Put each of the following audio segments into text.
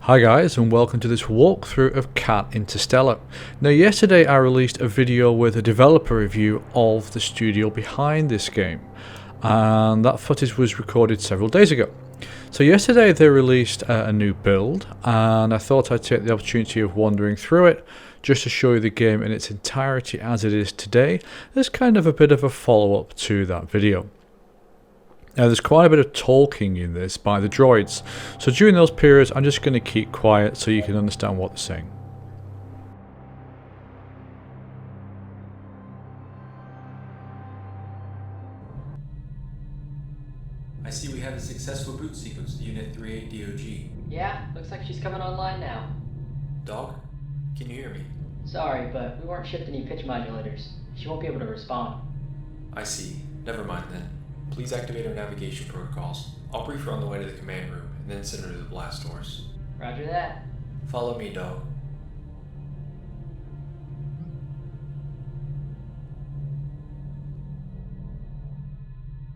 Hi guys, and welcome to this walkthrough of Cat Interstellar. Now yesterday I released a video with a developer review of the studio behind this game, and that footage was recorded several days ago. So yesterday they released a new build, and I thought I'd take the opportunity of wandering through it just to show you the game in its entirety as it is today, as kind of a bit of a follow-up to that video. Now there's quite a bit of talking in this by the droids, so during those periods I'm just going to keep quiet so you can understand what they're saying. I see we have a successful boot sequence to Unit 38 DOG. Yeah, looks like she's coming online now. Dog, can you hear me? Sorry, but we weren't shipped any pitch modulators. She won't be able to respond. I see. Never mind then. Please activate our navigation protocols. I'll brief her on the way to the command room, and then send her to the blast doors. Roger that. Follow me, dog.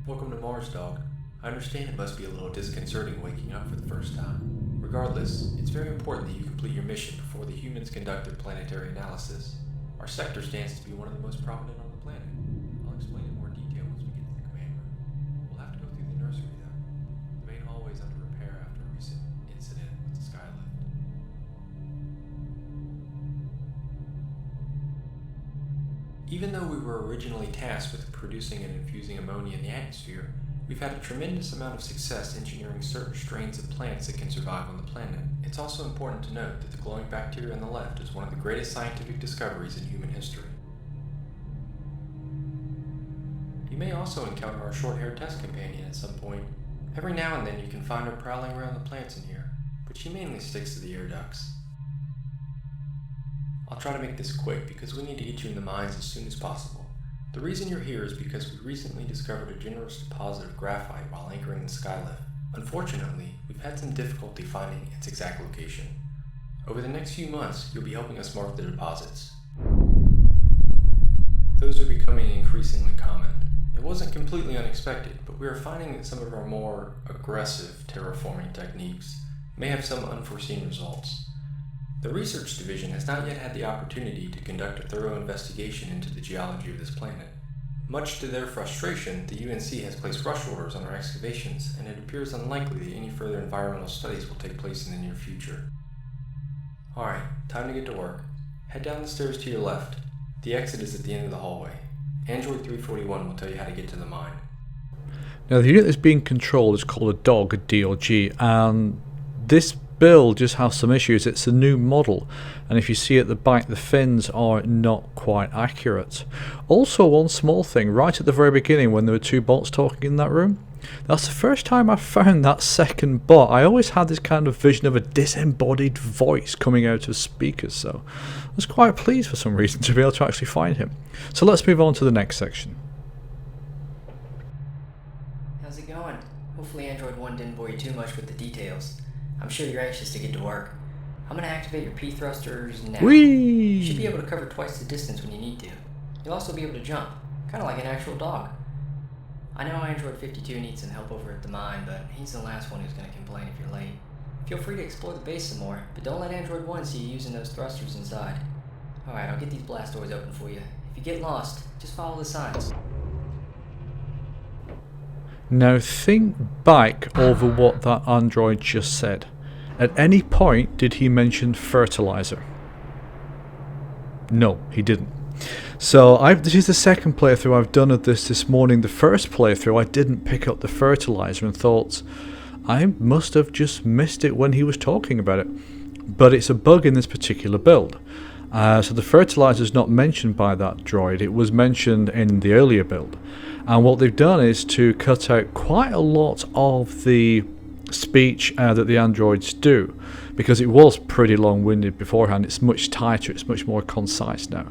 Welcome to Mars, dog. I understand it must be a little disconcerting waking up for the first time. Regardless, it's very important that you complete your mission before the humans conduct their planetary analysis. Our sector stands to be one of the most prominent on the planet. I'll explain in more detail once we get to the command room. We'll have to go through the nursery, though. The main hallway is under repair after a recent incident with the skylift. Even though we were originally tasked with producing and infusing ammonia in the atmosphere, we've had a tremendous amount of success engineering certain strains of plants that can survive on the planet. It's also important to note that the glowing bacteria on the left is one of the greatest scientific discoveries in human history. You may also encounter our short-haired test companion at some point. Every now and then you can find her prowling around the plants in here, but she mainly sticks to the air ducts. I'll try to make this quick because we need to get you in the mines as soon as possible. The reason you're here is because we recently discovered a generous deposit of graphite while anchoring the skylift. Unfortunately, we've had some difficulty finding its exact location. Over the next few months, you'll be helping us mark the deposits. Those are becoming increasingly common. It wasn't completely unexpected, but we are finding that some of our more aggressive terraforming techniques may have some unforeseen results. The research division has not yet had the opportunity to conduct a thorough investigation into the geology of this planet. Much to their frustration, the UNC has placed rush orders on our excavations, and it appears unlikely that any further environmental studies will take place in the near future. Alright, time to get to work. Head down the stairs to your left. The exit is at the end of the hallway. Android 341 will tell you how to get to the mine. Now the unit that's being controlled is called a DOG, a DOG, and this build just has some issues. It's a new model, and if you see at the back, the fins are not quite accurate. Also, one small thing, right at the very beginning when there were two bots talking in that room, that's the first time I found that second bot. I always had this kind of vision of a disembodied voice coming out of speakers, so I was quite pleased for some reason to be able to actually find him. So let's move on to the next section. How's it going? Hopefully Android 1 didn't bore you too much with the details. I'm sure you're anxious to get to work. I'm going to activate your P thrusters now. Whee! You should be able to cover twice the distance when you need to. You'll also be able to jump, kind of like an actual dog. I know Android 52 needs some help over at the mine, but he's the last one who's going to complain if you're late. Feel free to explore the base some more, but don't let Android 1 see you using those thrusters inside. Alright, I'll get these blast doors open for you. If you get lost, just follow the signs. Now think back over what that android just said. At any point did he mention fertilizer? No, he didn't. So this is the second playthrough I've done of this morning. The first playthrough I didn't pick up the fertilizer and thought I must have just missed it when he was talking about it. But it's a bug in this particular build. So the fertilizer is not mentioned by that droid. It was mentioned in the earlier build. And what they've done is to cut out quite a lot of the speech that the androids do, because it was pretty long-winded beforehand. It's much tighter, it's much more concise now.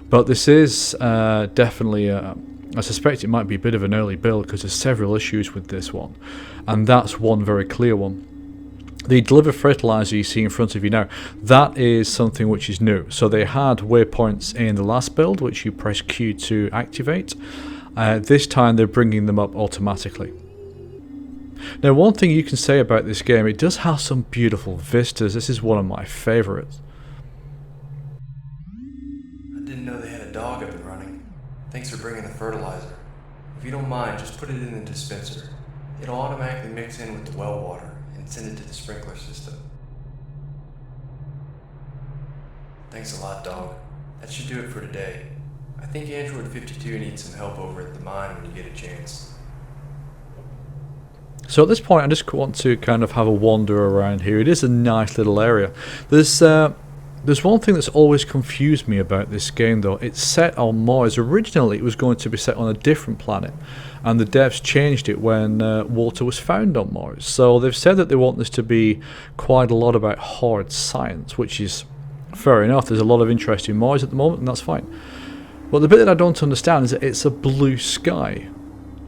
But this is definitely, I suspect it might be a bit of an early build because there's several issues with this one. And that's one very clear one. The deliver fertilizer you see in front of you now, that is something which is new. So they had waypoints in the last build, which you press Q to activate. This time they're bringing them up automatically. Now, one thing you can say about this game, it does have some beautiful vistas. This is one of my favourites. I didn't know they had a dog up and running. Thanks for bringing the fertilizer. If you don't mind, just put it in the dispenser. It'll automatically mix in with the well water and send it to the sprinkler system. Thanks a lot, dog. That should do it for today. I think Android 52 needs some help over at the mine when you get a chance. So at this point, I just want to kind of have a wander around here. It is a nice little area. There's one thing that's always confused me about this game, though. It's set on Mars. Originally, it was going to be set on a different planet, and the devs changed it when water was found on Mars. So they've said that they want this to be quite a lot about hard science, which is fair enough. There's a lot of interest in Mars at the moment, and that's fine. But the bit that I don't understand is that it's a blue sky,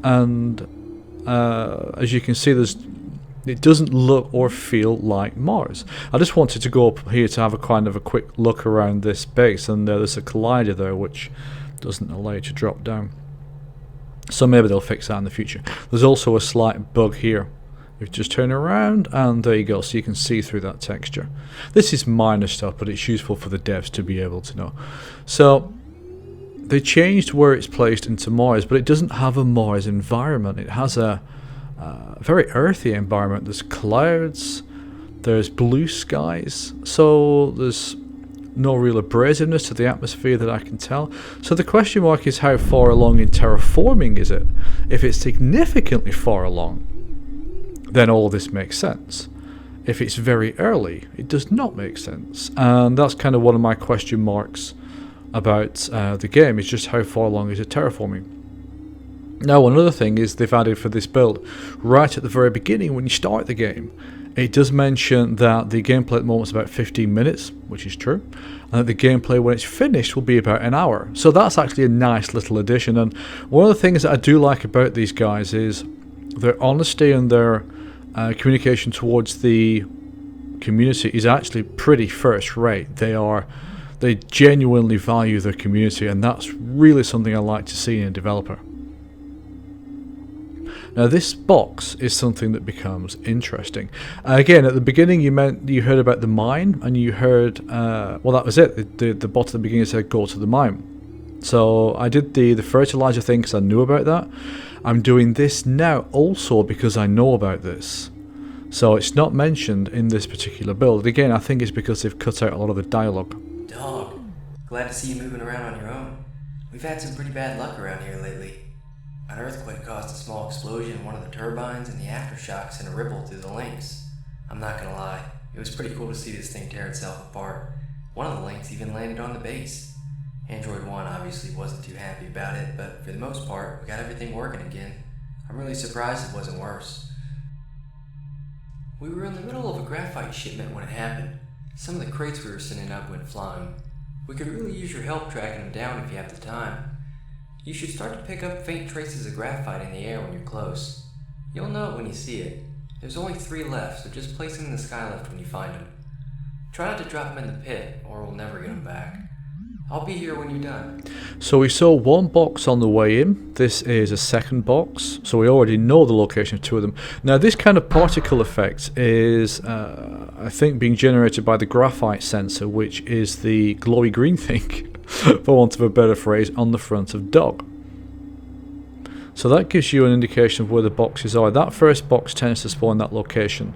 and as you can see, it doesn't look or feel like Mars. I just wanted to go up here to have a kind of a quick look around this base, and there's a collider there which doesn't allow you to drop down. So maybe they'll fix that in the future. There's also a slight bug here. You just turn around and there you go, so you can see through that texture. This is minor stuff, but it's useful for the devs to be able to know. So they changed where it's placed into Mars, but it doesn't have a Mars environment. It has a very earthy environment. There's clouds, there's blue skies, so there's no real abrasiveness to the atmosphere that I can tell. So the question mark is, how far along in terraforming is it? If it's significantly far along, then all this makes sense. If it's very early, it does not make sense. And that's kind of one of my question marks about the game, is just how far along is it terraforming. Now, another thing is they've added for this build, right at the very beginning when you start the game, it does mention that the gameplay at the moment is about 15 minutes, which is true, and that the gameplay when it's finished will be about an hour. So that's actually a nice little addition, and one of the things that I do like about these guys is their honesty and their communication towards the community is actually pretty first rate. They genuinely value their community, and that's really something I like to see in a developer. Now, this box is something that becomes interesting. Again, at the beginning you heard about the mine, and you heard, well, that was it. The bot at the beginning said go to the mine. So I did the fertilizer thing because I knew about that. I'm doing this now also because I know about this. So it's not mentioned in this particular build. Again, I think it's because they've cut out a lot of the dialogue. Dog, glad to see you moving around on your own. We've had some pretty bad luck around here lately. An earthquake caused a small explosion in one of the turbines, and the aftershocks sent a ripple through the links. I'm not gonna lie, it was pretty cool to see this thing tear itself apart. One of the links even landed on the base. Android 1 obviously wasn't too happy about it, but for the most part, we got everything working again. I'm really surprised it wasn't worse. We were in the middle of a graphite shipment when it happened. Some of the crates we were sending up went flying. We could really use your help tracking them down if you have the time. You should start to pick up faint traces of graphite in the air when you're close. You'll know it when you see it. There's only 3 left, so just place them in the skylift when you find them. Try not to drop them in the pit, or we'll never get them back. I'll be here when you're done. So we saw one box on the way in. This is a second box, so we already know the location of 2 of them. Now, this kind of particle effect is, I think, being generated by the graphite sensor, which is the glowy green thing, for want of a better phrase, on the front of dog. So that gives you an indication of where the boxes are. That first box tends to spawn that location.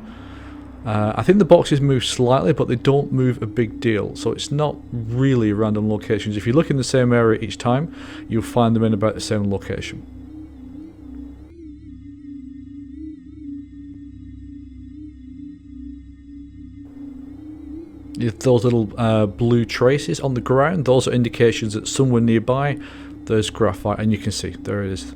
I think the boxes move slightly, but they don't move a big deal, so it's not really random locations. If you look in the same area each time, you'll find them in about the same location. Those little blue traces on the ground, those are indications that somewhere nearby there's graphite, and you can see, there it is.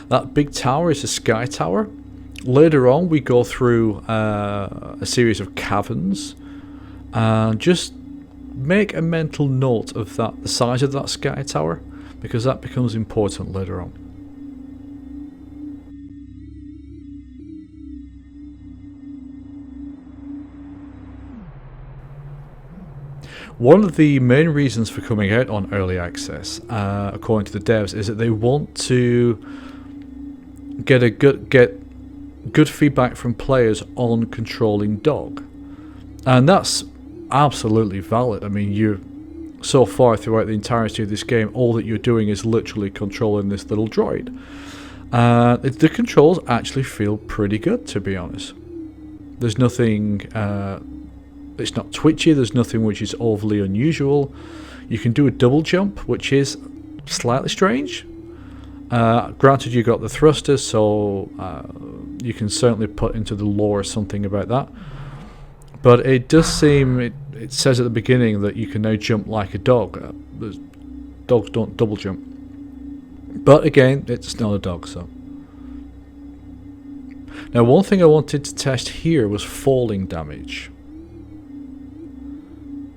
That big tower is a sky tower. Later on we go through a series of caverns, and just make a mental note of that, the size of that sky tower, because that becomes important later on. One of the main reasons for coming out on early access, according to the devs, is that they want to get good feedback from players on controlling dog, and that's absolutely valid. I mean, you're so far throughout the entirety of this game, all that you're doing is literally controlling this little droid. The controls actually feel pretty good, to be honest. There's nothing, it's not twitchy, there's nothing which is overly unusual. You can do a double jump, which is slightly strange. Granted, you got the thrusters, so you can certainly put into the lore something about that. But it does seem, it says at the beginning that you can now jump like a dog. Dogs don't double jump. But again, it's not a dog, so. Now, one thing I wanted to test here was falling damage.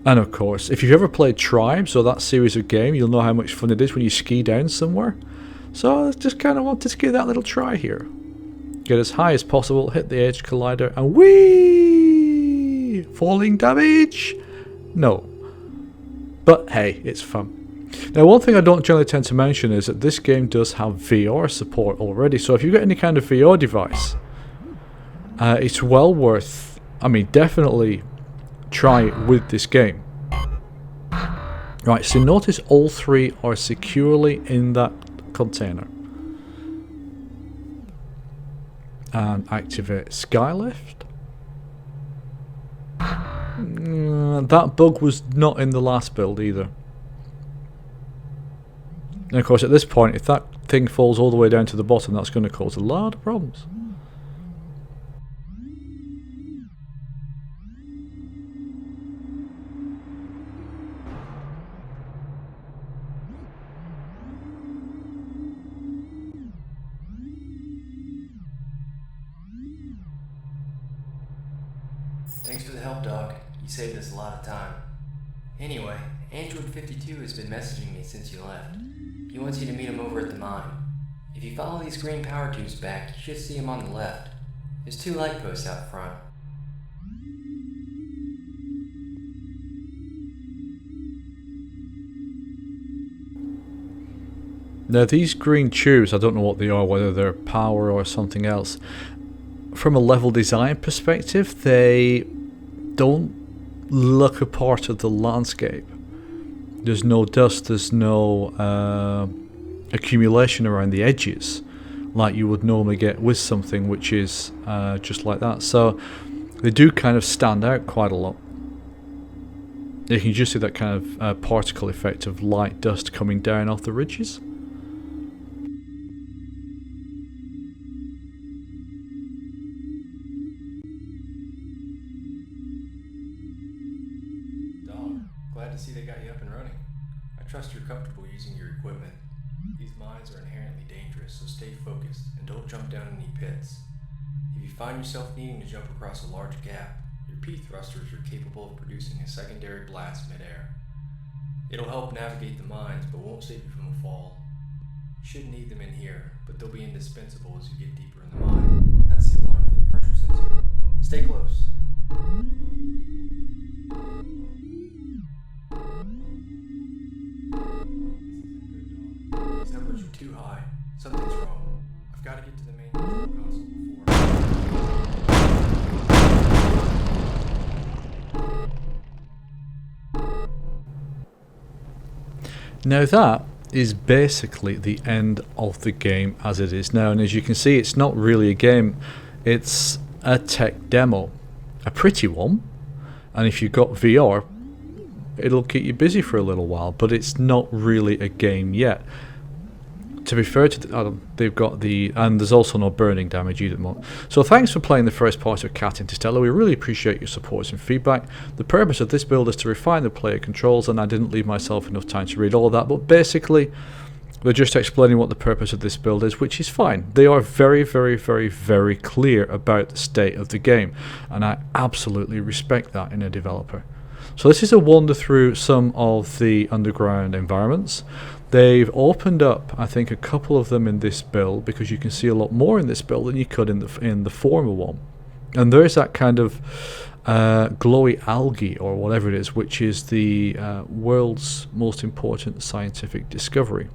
And of course, if you've ever played Tribes or that series of game, you'll know how much fun it is when you ski down somewhere. So I just kind of wanted to give that little try here. Get as high as possible, hit the edge collider, and whee! Falling damage? No. But hey, it's fun. Now, one thing I don't generally tend to mention is that this game does have VR support already. So if you've got any kind of VR device, it's well worth, definitely try it with this game. Right, so notice all three are securely in that container. And activate Skylift. That bug was not in the last build either. And of course, at this point, if that thing falls all the way down to the bottom, that's going to cause a lot of problems. Thanks for the help, Doc. You saved us a lot of time. Anyway, Android 52 has been messaging me since you left. He wants you to meet him over at the mine. If you follow these green power tubes back, you should see him on the left. There's 2 light posts out front. Now, these green tubes, I don't know what they are, whether they're power or something else. From a level design perspective, they don't look a part of the landscape. There's no dust, there's no accumulation around the edges like you would normally get with something which is just like that. So they do kind of stand out quite a lot. You can just see that kind of particle effect of light dust coming down off the ridges. Glad to see they got you up and running. I trust you're comfortable using your equipment. These mines are inherently dangerous, so stay focused and don't jump down any pits. If you find yourself needing to jump across a large gap, your P thrusters are capable of producing a secondary blast midair. It'll help navigate the mines, but won't save you from a fall. You shouldn't need them in here, but they'll be indispensable as you get deeper in the mine. That's the alarm for the pressure sensor. Stay close. These numbers are too high. Something's wrong. I've got to get to the main control console before. Now that is basically the end of the game as it is now, and as you can see, it's not really a game, it's a tech demo, a pretty one, and if you've got VR, it'll keep you busy for a little while, but it's not really a game yet. To be fair to they've got and there's also no burning damage either. So thanks for playing the first part of Cat Interstellar. We really appreciate your support and feedback. The purpose of this build is to refine the player controls, and I didn't leave myself enough time to read all of that, but basically they're just explaining what the purpose of this build is, which is fine. They are very, very, very, very clear about the state of the game, and I absolutely respect that in a developer. So this is a wander through some of the underground environments. They've opened up, I think, a couple of them in this build, because you can see a lot more in this build than you could in the former one. And there's that kind of glowy algae or whatever it is, which is the world's most important scientific discovery.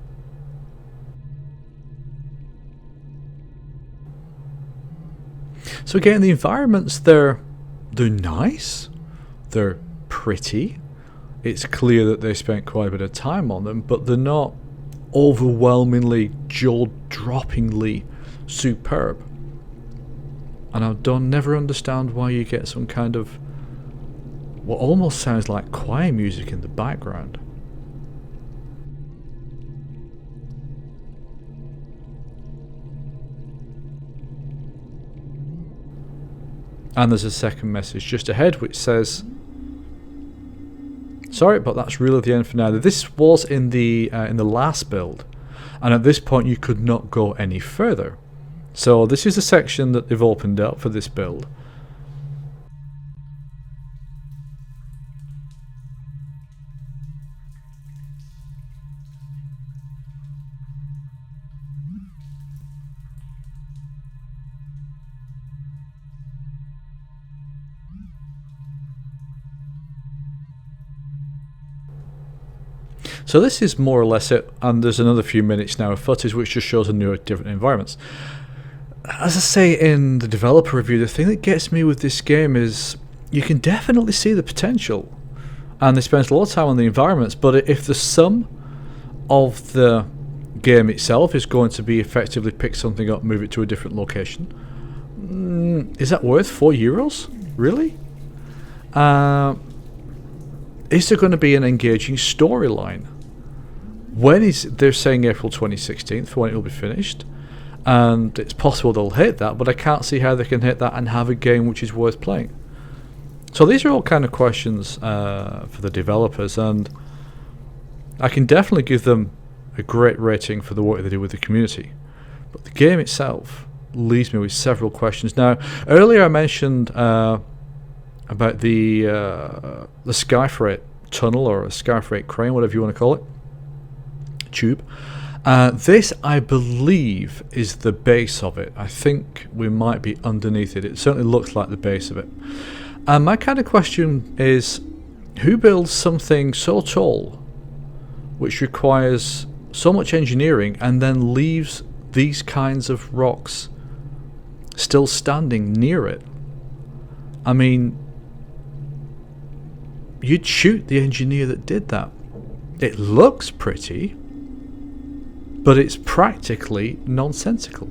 So again, the environments, they're nice, they're pretty. It's clear that they spent quite a bit of time on them, but they're not overwhelmingly, jaw-droppingly superb. And I never understand why you get some kind of what almost sounds like choir music in the background. And there's a second message just ahead which says, sorry, but that's really the end for now. This was in the last build, and at this point you could not go any further. So this is the section that they've opened up for this build. So this is more or less it, and there's another few minutes now of footage which just shows different environments. As I say in the developer review, the thing that gets me with this game is you can definitely see the potential, and they spend a lot of time on the environments, but if the sum of the game itself is going to be effectively pick something up, move it to a different location, is that worth €4? Really? Is there going to be an engaging storyline? They're saying April 2016 for when it will be finished, and it's possible they'll hit that, but I can't see how they can hit that and have a game which is worth playing. So these are all kind of questions for the developers, and I can definitely give them a great rating for the work they do with the community. But the game itself leaves me with several questions. Now, earlier I mentioned about the Skyfreight tunnel, or a Skyfreight crane, whatever you want to call it, tube. This, I believe, is the base of it. I think we might be underneath it. It certainly looks like the base of it. And my kind of question is, who builds something so tall, which requires so much engineering, and then leaves these kinds of rocks still standing near it? I mean, you'd shoot the engineer that did that. It looks pretty, but it's practically nonsensical.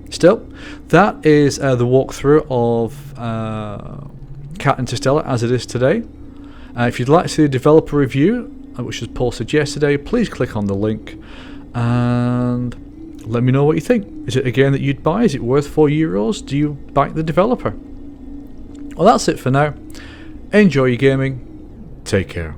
Still, that is the walkthrough of Cat Interstellar as it is today. If you'd like to see the developer review, which was posted yesterday, please click on the link and let me know what you think. Is it a game that you'd buy? Is it worth €4? Do you back the developer? Well, that's it for now. Enjoy your gaming. Take care.